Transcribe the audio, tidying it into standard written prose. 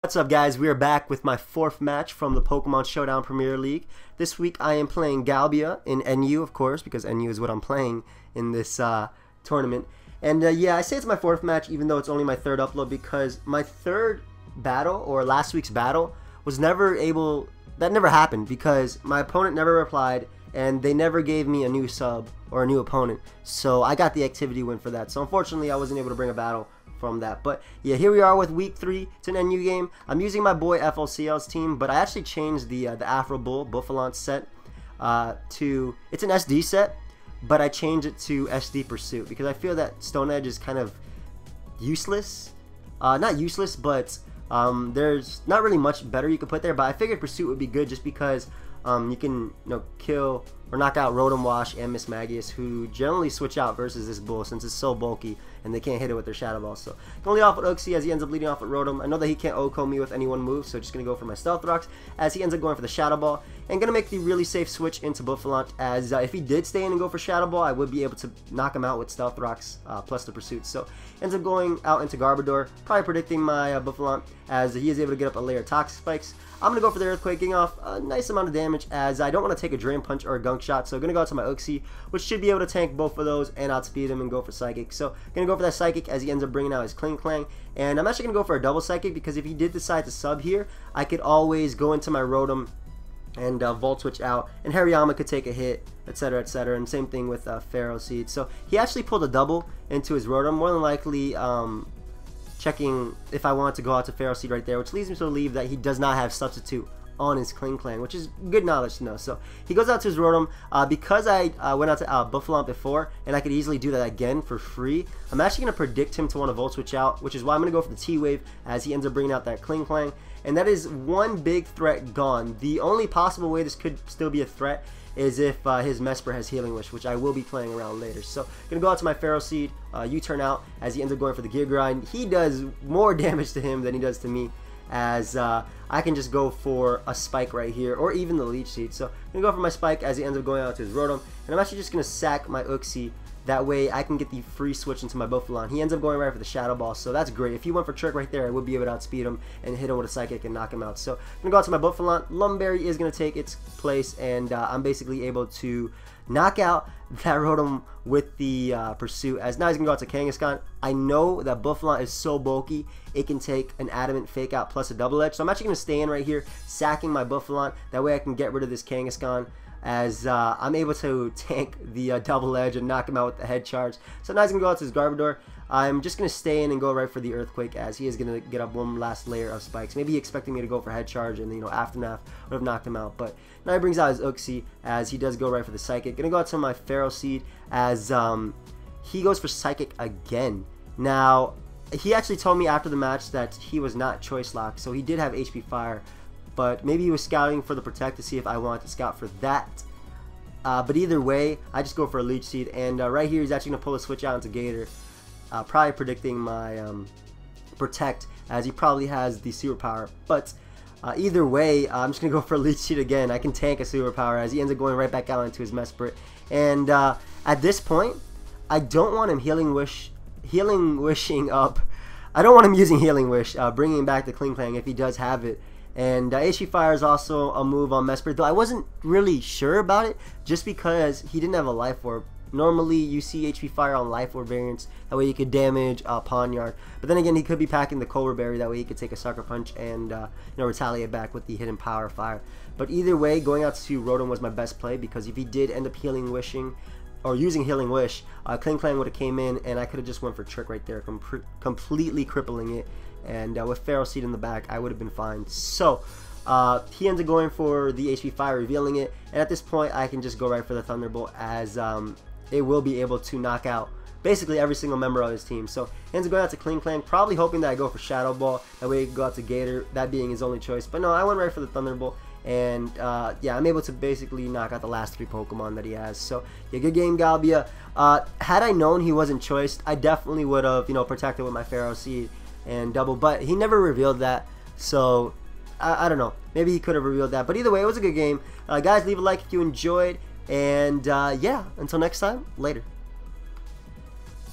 What's up, guys? We are back with my fourth match from the Pokemon Showdown Premier League. This week I am playing Galbia in NU, of course, because NU is what I'm playing in this tournament. And yeah, I say it's my fourth match even though it's only my third upload, because my third battle, or last week's battle, was never happened because my opponent never replied and they never gave me a new sub or a new opponent. So I got the activity win for that. So unfortunately I wasn't able to bring a battle from that. But yeah, here we are with week 3. It's an NU game. I'm using my boy FLCL's team, but I actually changed the Afro Buffalon set to, it's an SD set, but I changed it to SD Pursuit because I feel that Stone Edge is kind of useless. Not useless, but there's not really much better you could put there, but I figured Pursuit would be good just because you can kill or knock out Rotom Wash and Miss Magius, who generally switch out versus this bull since it's so bulky and they can't hit it with their Shadow Ball. So I'm going to lead off with Uxie as he ends up leading off with Rotom. I know that he can't OHKO me with any one move, so just going to go for my Stealth Rocks as he ends up going for the Shadow Ball. And going to make the really safe switch into Buffalon, as if he did stay in and go for Shadow Ball, I would be able to knock him out with Stealth Rocks plus the Pursuit. So ends up going out into Garbodor, probably predicting my Buffalon, as he is able to get up a layer of Toxic Spikes. I'm going to go for the Earthquake, getting off a nice amount of damage, as I don't want to take a Drain Punch or a Gunk Shot. So going to go out to my Uxie, which should be able to tank both of those and outspeed him and go for Psychic. So going to go for that Psychic as he ends up bringing out his Kling Clang. And I'm actually going to go for a double Psychic, because if he did decide to sub here, I could always go into my Rotom and Volt Switch out, and Hariyama could take a hit, etc, etc, and same thing with Pharaoh Seed. So he actually pulled a double into his Rotom, more than likely checking if I wanted to go out to Pharaoh Seed right there, which leads me to believe that he does not have Substitute on his Kling Clang, which is good knowledge to know. So he goes out to his Rotom. Because I went out to Buffalon before, and I could easily do that again for free, I'm actually going to predict him to want to Volt Switch out, which is why I'm going to go for the T-Wave as he ends up bringing out that Kling Clang. And that is one big threat gone. The only possible way this could still be a threat is if his Mesper has Healing Wish, which I will be playing around later. So going to go out to my Pharaoh Seed, U-turn out as he ends up going for the Gear Grind. He does more damage to him than he does to me, as I can just go for a Spike right here, or even the Leech Seed. So I'm going to go for my Spike as he ends up going out to his Rotom, and I'm actually just going to sack my Uxie. That way I can get the free switch into my Buffalon. He ends up going right for the Shadow Ball, so that's great. If he went for Trick right there, I would be able to outspeed him and hit him with a Psychic and knock him out. So I'm going to go out to my Buffalon. Lumberry is going to take its place, and I'm basically able to knock out that Rotom with the Pursuit, as now he's going to go out to Kangaskhan. I know that Buffalon is so bulky, it can take an Adamant Fake Out plus a Double Edge, so I'm actually going to stay in right here, sacking my Buffalon. That way I can get rid of this Kangaskhan, as I'm able to tank the Double Edge and knock him out with the Head Charge. So now he's going to go out to his Garbodor. I'm just going to stay in and go right for the Earthquake, as he is going to get up one last layer of Spikes. Maybe he expecting me to go for Head Charge, and Aftermath would have knocked him out. But now he brings out his Uxie, as he does go right for the Psychic. Going to go out to my Pharaoh Seed, as he goes for Psychic again. Now, he actually told me after the match that he was not Choice Lock, so he did have HP Fire. But maybe he was scouting for the Protect to see if I wanted to scout for that. But either way, I just go for a Leech Seed, and right here he's actually going to pull a switch out into Gator, probably predicting my Protect, as he probably has the Super Power. But either way, I'm just going to go for a Leech Seed again. I can tank a Super Power, as he ends up going right back out into his Mesprit. And at this point, I don't want him Healing Wishing up. I don't want him using Healing Wish, bringing back the Kling Clang if he does have it. And HP Fire is also a move on Mesprit, though I wasn't really sure about it, just because he didn't have a Life Orb. Normally, you see HP Fire on Life Orb variants, that way you could damage Pawniard. But then again, he could be packing the Cobra Berry, that way he could take a Sucker Punch and retaliate back with the Hidden Power Fire. But either way, going out to Rotom was my best play, because if he did end up Healing Wishing, or using Healing Wish, Kling Clang would have came in, and I could have just went for Trick right there, completely crippling it. And with Pharaoh Seed in the back, I would have been fine. So he ends up going for the HP Fire, revealing it. And at this point, I can just go right for the Thunderbolt, as it will be able to knock out basically every single member of his team. So he ends up going out to Kling Clang, probably hoping that I go for Shadow Ball. That way he could go out to Gator, that being his only choice. But no, I went right for the Thunderbolt. And yeah, I'm able to basically knock out the last 3 Pokemon that he has. So yeah, good game, Galbia. Had I known he wasn't choiced, I definitely would have protected with my Pharaoh Seed and double, but he never revealed that, so I don't know, maybe he could have revealed that. But either way, it was a good game. Guys, leave a like if you enjoyed, and yeah, until next time, later.